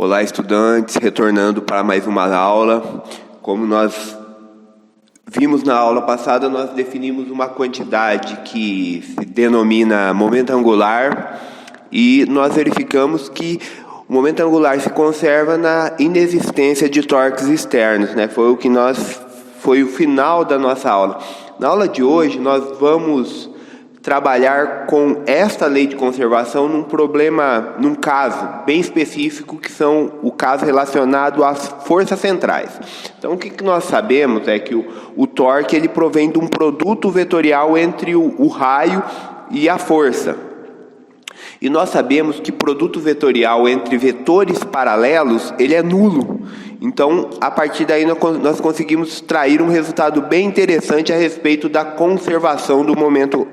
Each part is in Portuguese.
Olá, estudantes, retornando para mais uma aula. Como nós vimos na aula passada, nós definimos uma quantidade que se denomina momento angular e nós verificamos que o momento angular se conserva na inexistência de torques externos, né? Foi o final da nossa aula. Na aula de hoje, nós vamos trabalhar com esta lei de conservação num caso bem específico, que são o caso relacionado às forças centrais. Então, o que nós sabemos é que o torque ele provém de um produto vetorial entre o raio e a força. E nós sabemos que produto vetorial entre vetores paralelos, ele é nulo. Então, a partir daí, nós conseguimos extrair um resultado bem interessante a respeito da conservação do momento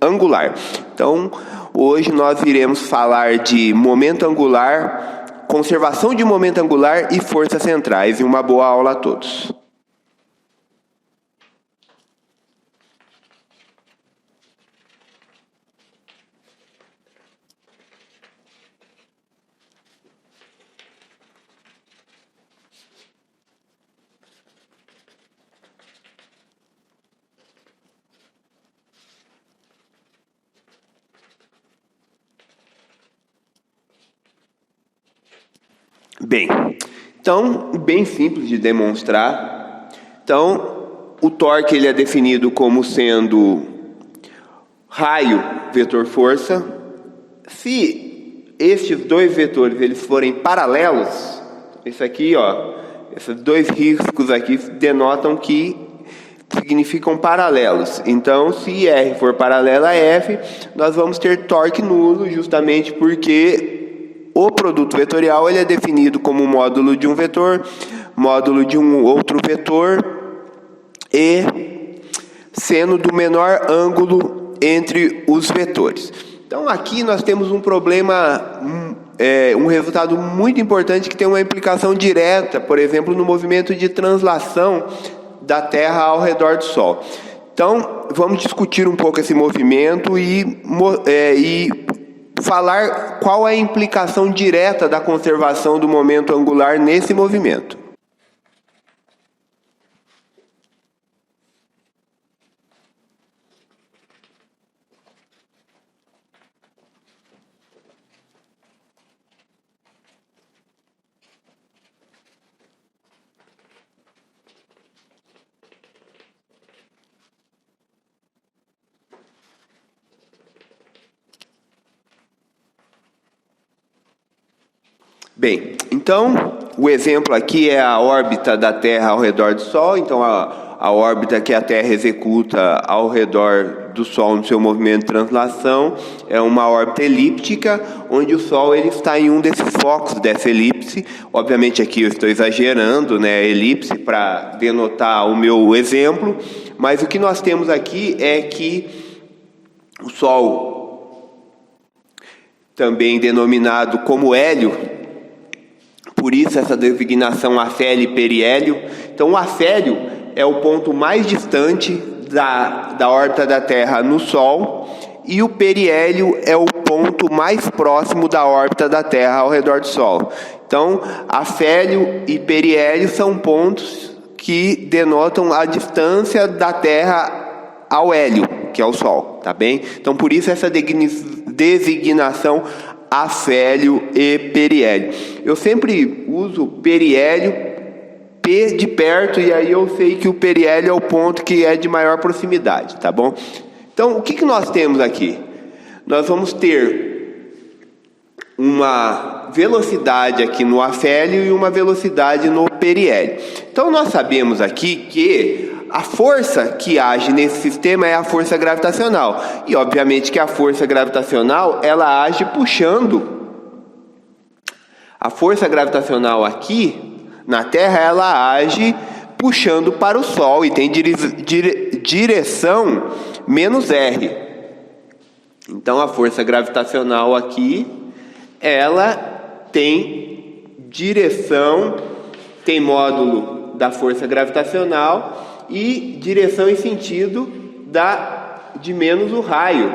angular. Então, hoje nós iremos falar de momento angular, conservação de momento angular e forças centrais. E uma boa aula a todos. Bem, então, bem simples de demonstrar. Então, o torque ele é definido como sendo raio vetor força. Se estes dois vetores eles forem paralelos, isso aqui, ó, esses dois riscos aqui denotam que significam paralelos. Então, se R for paralela a F, nós vamos ter torque nulo, justamente porque o produto vetorial ele é definido como módulo de um vetor, módulo de um outro vetor e seno do menor ângulo entre os vetores. Então aqui nós temos um problema, um resultado muito importante que tem uma implicação direta, por exemplo, no movimento de translação da Terra ao redor do Sol. Então vamos discutir um pouco esse movimento e falar qual é a implicação direta da conservação do momento angular nesse movimento. Bem, então, o exemplo aqui é a órbita da Terra ao redor do Sol. Então, a órbita que a Terra executa ao redor do Sol no seu movimento de translação é uma órbita elíptica, onde o Sol ele está em um desses focos dessa elipse. Obviamente, aqui eu estou exagerando, né, elipse, para denotar o meu exemplo. Mas o que nós temos aqui é que o Sol, também denominado como hélio, por isso essa designação afélio e periélio. Então o afélio é o ponto mais distante da órbita da Terra no Sol e o periélio é o ponto mais próximo da órbita da Terra ao redor do Sol. Então afélio e periélio são pontos que denotam a distância da Terra ao hélio, que é o Sol, tá bem? Então por isso essa designação afélio e periélio. Eu sempre uso periélio, P de perto, e aí eu sei que o periélio é o ponto que é de maior proximidade, tá bom? Então, o que nós temos aqui? Nós vamos ter uma velocidade aqui no afélio e uma velocidade no periélio. Então, nós sabemos aqui que a força que age nesse sistema é a força gravitacional. E, obviamente, que a força gravitacional, ela age puxando. A força gravitacional aqui, na Terra, ela age puxando para o Sol e tem direção menos R. Então, a força gravitacional aqui, ela tem direção, tem módulo da força gravitacional e direção e sentido de menos o raio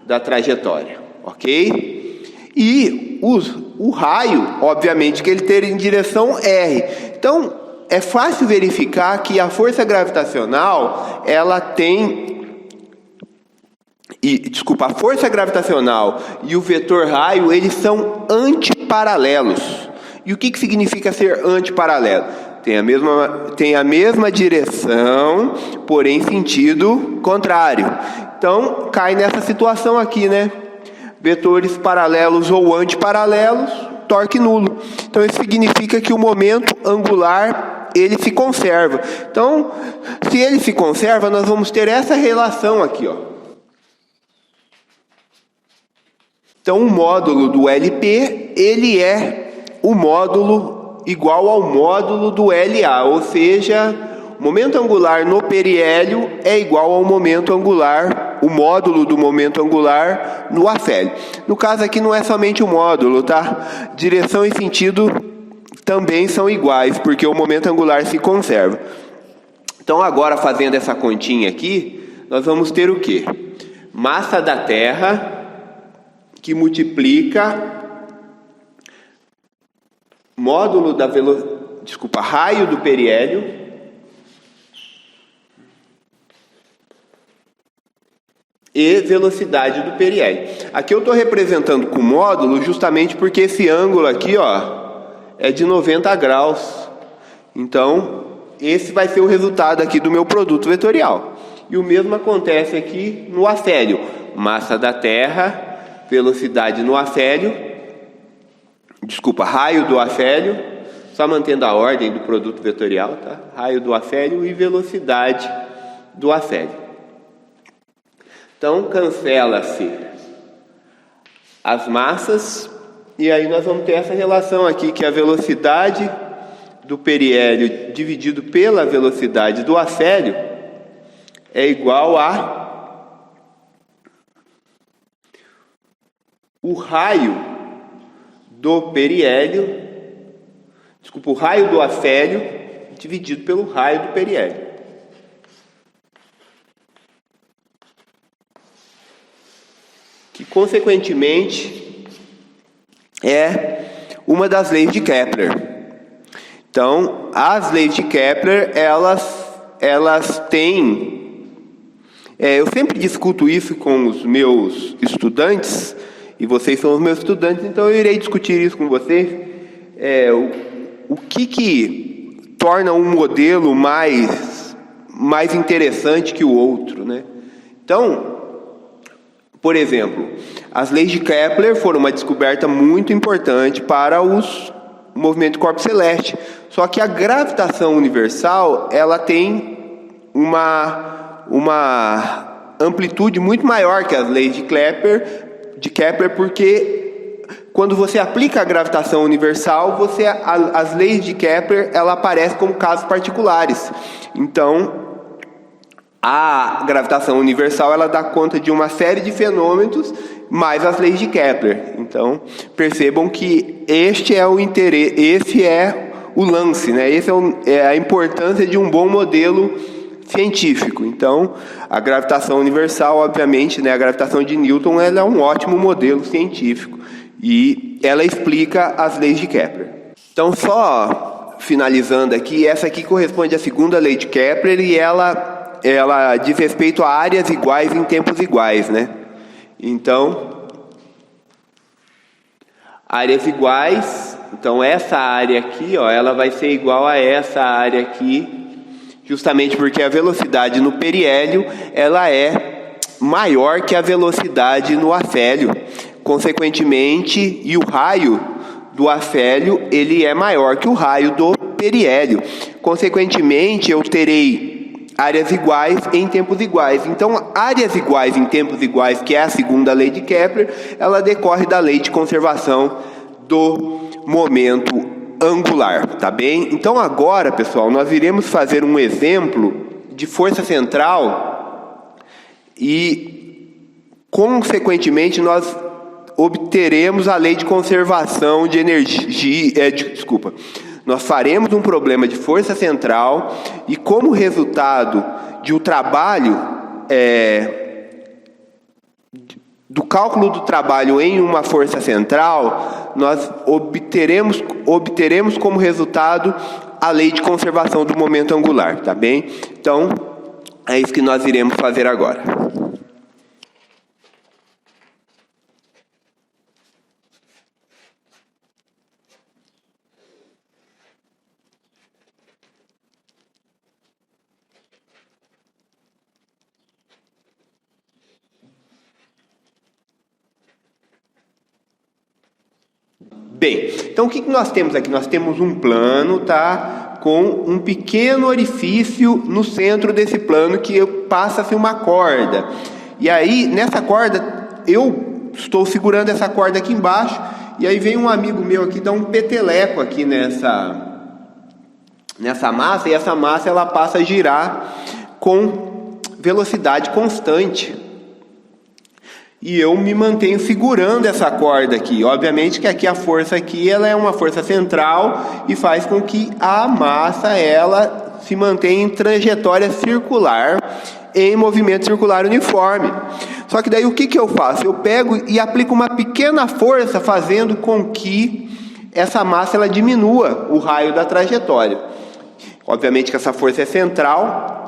da trajetória, ok? E o raio, obviamente, que ele teria em direção R. Então, é fácil verificar que a força gravitacional, ela tem... a força gravitacional e o vetor raio, eles são antiparalelos. E o que significa ser antiparalelo? Tem a mesma direção, porém sentido contrário. Então, cai nessa situação aqui, né? Vetores paralelos ou antiparalelos, torque nulo. Então, isso significa que o momento angular, ele se conserva. Então, se ele se conserva, nós vamos ter essa relação aqui, ó. Então, o módulo do LP, ele é o módulo igual ao módulo do LA, ou seja, o momento angular no periélio é igual ao momento angular, o módulo do momento angular no afélio. No caso aqui não é somente o módulo, tá? Direção e sentido também são iguais, porque o momento angular se conserva. Então agora, fazendo essa continha aqui, nós vamos ter o quê? Massa da Terra que multiplica módulo da raio do periélio e velocidade do periélio. Aqui eu estou representando com módulo justamente porque esse ângulo aqui, ó, é de 90 graus. Então, esse vai ser o resultado aqui do meu produto vetorial. E o mesmo acontece aqui no afélio. Massa da Terra, velocidade no afélio, raio do afélio, só mantendo a ordem do produto vetorial, tá? Raio do afélio e velocidade do afélio. Então, cancela-se as massas, e aí nós vamos ter essa relação aqui, que a velocidade do periélio dividido pela velocidade do afélio é igual a o raio do periélio, o raio do afélio dividido pelo raio do periélio. Que, consequentemente, é uma das leis de Kepler. Então, as leis de Kepler, elas têm... eu sempre discuto isso com os meus estudantes, e vocês são os meus estudantes, então eu irei discutir isso com vocês. O que torna um modelo mais interessante que o outro, né? Então, por exemplo, as leis de Kepler foram uma descoberta muito importante para o movimento do corpo celeste. Só que a gravitação universal, ela tem uma amplitude muito maior que as leis de Kepler, porque quando você aplica a gravitação universal, as leis de Kepler, ela aparecem como casos particulares. Então, a gravitação universal, ela dá conta de uma série de fenômenos, mais as leis de Kepler. Então, percebam que esse é o lance, né? Esse é a importância de um bom modelo científico. Então, a gravitação universal, obviamente, né, a gravitação de Newton, ela é um ótimo modelo científico e ela explica as leis de Kepler. Então, só finalizando aqui, essa aqui corresponde à segunda lei de Kepler e ela diz respeito a áreas iguais em tempos iguais, né? Então, áreas iguais, então essa área aqui, ó, ela vai ser igual a essa área aqui, justamente porque a velocidade no periélio, ela é maior que a velocidade no afélio. Consequentemente, e o raio do afélio, ele é maior que o raio do periélio. Consequentemente, eu terei áreas iguais em tempos iguais. Então, áreas iguais em tempos iguais, que é a segunda lei de Kepler, ela decorre da lei de conservação do momento angular, tá bem? Então agora, pessoal, nós iremos fazer um exemplo de força central e, consequentemente, nós obteremos a lei de conservação de energia, nós faremos um problema de força central e, como resultado de um trabalho, do cálculo do trabalho em uma força central, nós obteremos como resultado a lei de conservação do momento angular, tá bem? Então, é isso que nós iremos fazer agora. Bem, então o que nós temos aqui? Nós temos um plano, tá? Com um pequeno orifício no centro desse plano que passa-se uma corda. E aí, nessa corda, eu estou segurando essa corda aqui embaixo, e aí vem um amigo meu aqui, dá um peteleco aqui nessa massa, e essa massa ela passa a girar com velocidade constante. E eu me mantenho segurando essa corda aqui. Obviamente que aqui a força aqui, ela é uma força central e faz com que a massa ela se mantenha em trajetória circular, em movimento circular uniforme. Só que daí o que eu faço? Eu pego e aplico uma pequena força, fazendo com que essa massa ela diminua o raio da trajetória. Obviamente que essa força é central.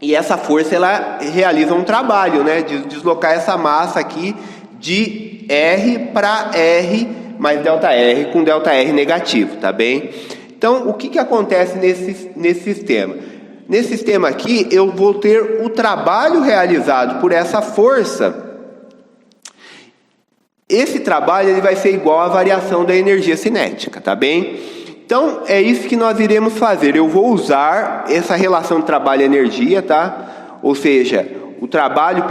E essa força ela realiza um trabalho, né, de deslocar essa massa aqui de R para R mais ΔR com ΔR negativo, tá bem? Então, o que acontece nesse sistema? Nesse sistema aqui, eu vou ter o trabalho realizado por essa força. Esse trabalho ele vai ser igual à variação da energia cinética, tá bem? Então, é isso que nós iremos fazer. Eu vou usar essa relação de trabalho e energia, tá? Ou seja, o trabalho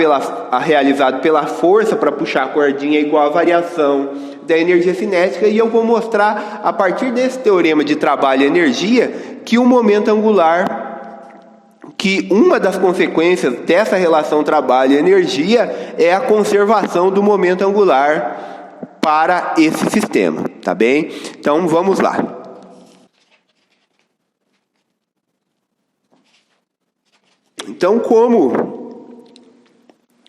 realizado pela força para puxar a cordinha é igual à variação da energia cinética, e eu vou mostrar, a partir desse teorema de trabalho e energia, que o momento angular, que uma das consequências dessa relação trabalho e energia é a conservação do momento angular para esse sistema, tá bem? Então, vamos lá. Então, como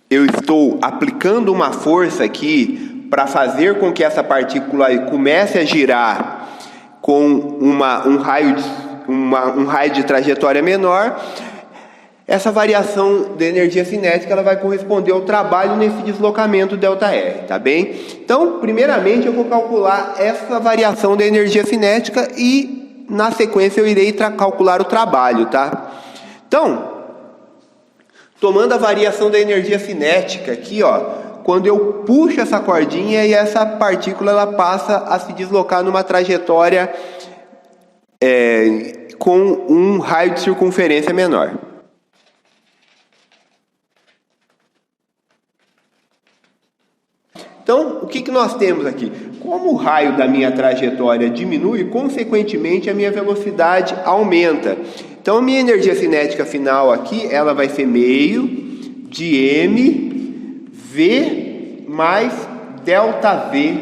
eu estou aplicando uma força aqui para fazer com que essa partícula comece a girar com um raio de trajetória menor, essa variação de energia cinética ela vai corresponder ao trabalho nesse deslocamento ΔR, tá bem? Então, primeiramente eu vou calcular essa variação da energia cinética e, na sequência, eu irei calcular o trabalho, tá? Então, tomando a variação da energia cinética aqui, ó, quando eu puxo essa cordinha e essa partícula ela passa a se deslocar numa trajetória com um raio de circunferência menor. Então, o que nós temos aqui? Como o raio da minha trajetória diminui, consequentemente a minha velocidade aumenta. Então, a minha energia cinética final aqui, ela vai ser meio de mv mais ΔV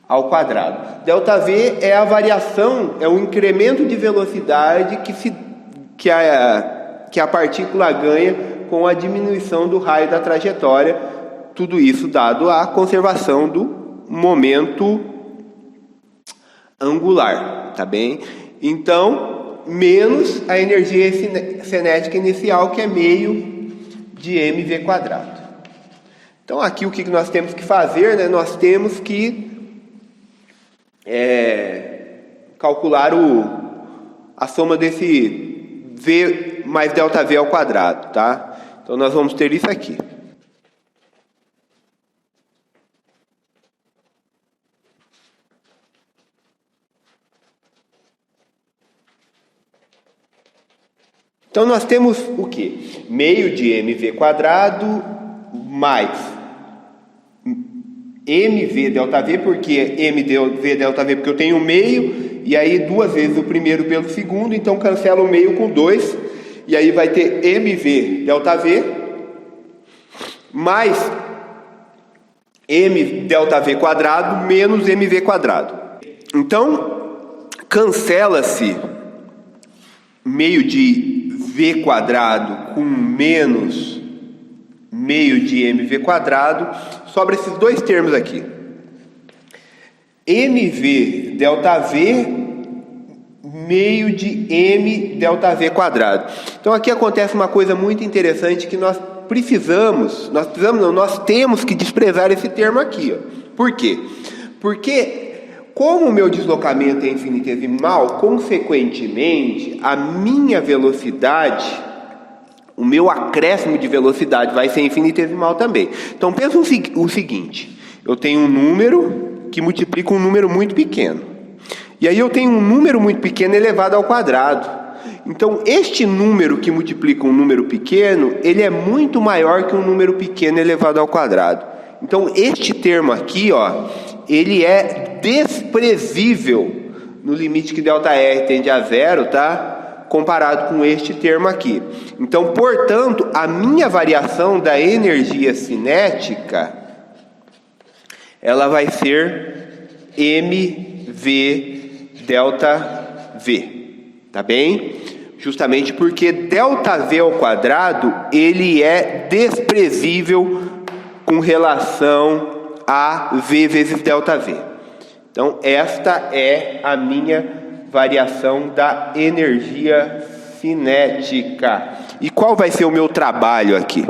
ao quadrado. ΔV é a variação, é o incremento de velocidade que a partícula ganha com a diminuição do raio da trajetória. Tudo isso dado a conservação do momento angular, tá bem? Então, menos a energia cinética inicial, que é meio de mv quadrado. Então, aqui o que nós temos que fazer, né? Nós temos que calcular a soma desse V mais ΔV ao quadrado, tá? Então, nós vamos ter isso aqui. Então, nós temos o quê? Meio de mv quadrado mais mv ΔV, porque mv ΔV, porque eu tenho meio, e aí duas vezes o primeiro pelo segundo, então cancela o meio com 2, e aí vai ter mv ΔV mais m ΔV quadrado menos mv quadrado. Então, cancela-se meio de v quadrado com menos meio de mv quadrado, sobra esses dois termos aqui. mv delta V meio de m delta V quadrado. Então aqui acontece uma coisa muito interessante que nós temos que desprezar esse termo aqui. Ó. Por quê? Porque como o meu deslocamento é infinitesimal, consequentemente, a minha velocidade, o meu acréscimo de velocidade vai ser infinitesimal também. Então pensa o seguinte, eu tenho um número que multiplica um número muito pequeno. E aí eu tenho um número muito pequeno elevado ao quadrado. Então este número que multiplica um número pequeno, ele é muito maior que um número pequeno elevado ao quadrado. Então este termo aqui, ó, ele é desprezível no limite que ΔR tende a zero, tá? Comparado com este termo aqui. Então, portanto, a minha variação da energia cinética, ela vai ser mv delta V, tá bem? Justamente porque delta V ao quadrado, ele é desprezível com relação a V vezes delta V. Então, esta é a minha variação da energia cinética. E qual vai ser o meu trabalho aqui?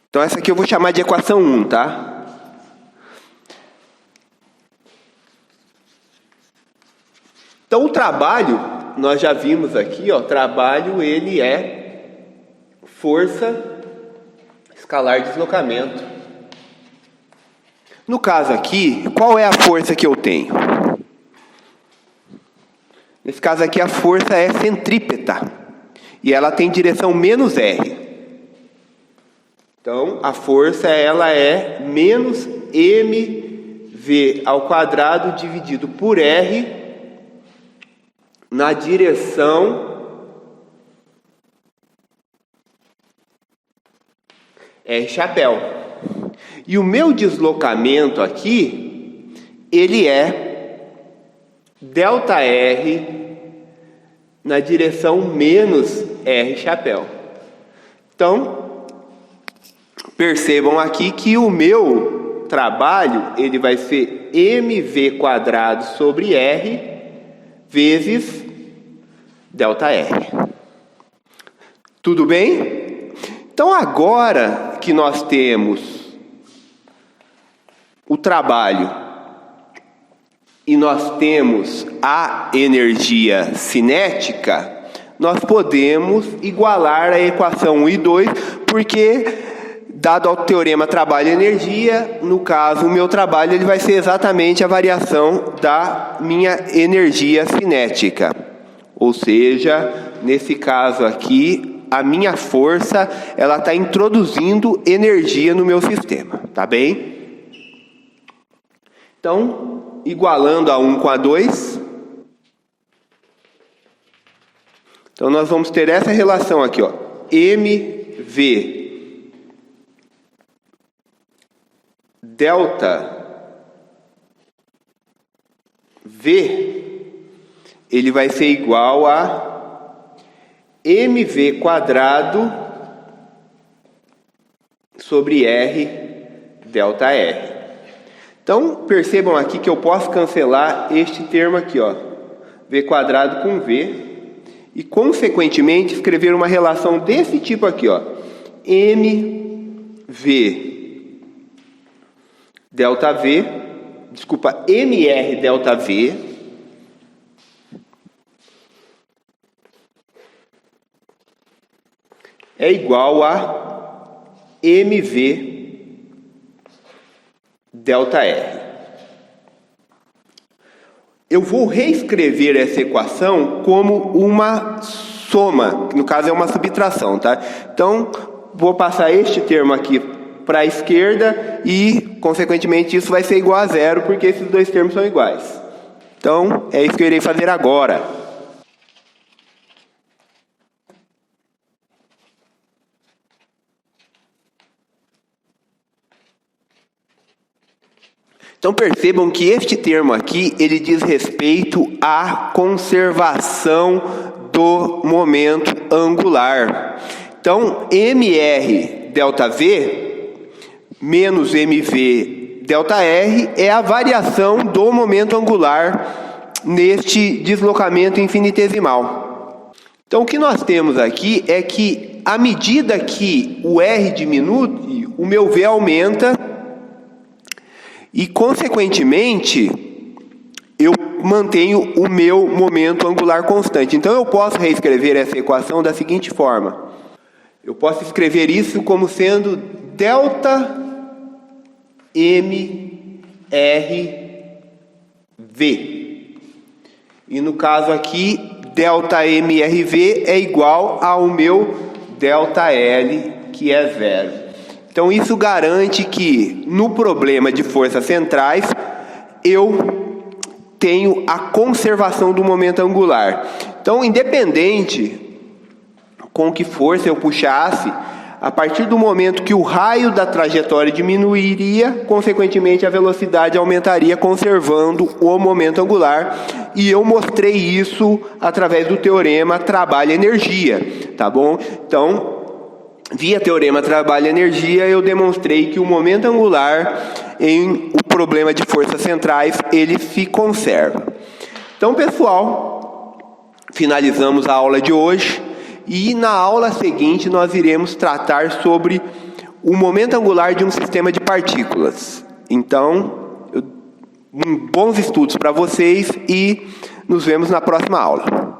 Então, essa aqui eu vou chamar de equação 1, tá? Então, o trabalho, nós já vimos aqui, ó, trabalho, ele é força escalar de deslocamento. No caso aqui, qual é a força que eu tenho? Nesse caso aqui, a força é centrípeta. E ela tem direção menos R. Então, a força, ela é menos mv ao quadrado dividido por R na direção R chapéu. E o meu deslocamento aqui, ele é ΔR na direção menos R chapéu. Então, percebam aqui que o meu trabalho, ele vai ser mv quadrado sobre R vezes ΔR. Tudo bem? Então, agora que nós temos o trabalho e nós temos a energia cinética, nós podemos igualar a equação 1 e 2, porque, dado ao teorema trabalho e energia, no caso, o meu trabalho ele vai ser exatamente a variação da minha energia cinética. Ou seja, nesse caso aqui, a minha força, ela está introduzindo energia no meu sistema, tá bem? Então, igualando a 1 com a 2, então nós vamos ter essa relação aqui, ó, mv delta V, ele vai ser igual a mv quadrado sobre R delta R. Então, percebam aqui que eu posso cancelar este termo aqui, ó, V quadrado com V, e, consequentemente, escrever uma relação desse tipo aqui, ó, mv delta V, desculpa, mr delta V, é igual a mv delta R. Eu vou reescrever essa equação como uma soma, que no caso é uma subtração, tá? Então, vou passar este termo aqui para a esquerda e, consequentemente, isso vai ser igual a zero, porque esses dois termos são iguais. Então, é isso que eu irei fazer agora. Então percebam que este termo aqui, ele diz respeito à conservação do momento angular. Então, mr delta V, menos mv ΔR é a variação do momento angular neste deslocamento infinitesimal. Então, o que nós temos aqui é que, à medida que o R diminui, o meu V aumenta e, consequentemente, eu mantenho o meu momento angular constante. Então, eu posso reescrever essa equação da seguinte forma. Eu posso escrever isso como sendo delta MRV. E no caso aqui, delta MRV é igual ao meu delta L, que é 0. Então isso garante que no problema de forças centrais eu tenho a conservação do momento angular. Então, independente com que força eu puxasse, a partir do momento que o raio da trajetória diminuiria, consequentemente a velocidade aumentaria, conservando o momento angular. E eu mostrei isso através do teorema trabalho-energia, tá bom? Então, via teorema trabalho-energia, eu demonstrei que o momento angular em o problema de forças centrais, ele se conserva. Então, pessoal, finalizamos a aula de hoje. E na aula seguinte nós iremos tratar sobre o momento angular de um sistema de partículas. Então, bons estudos para vocês e nos vemos na próxima aula.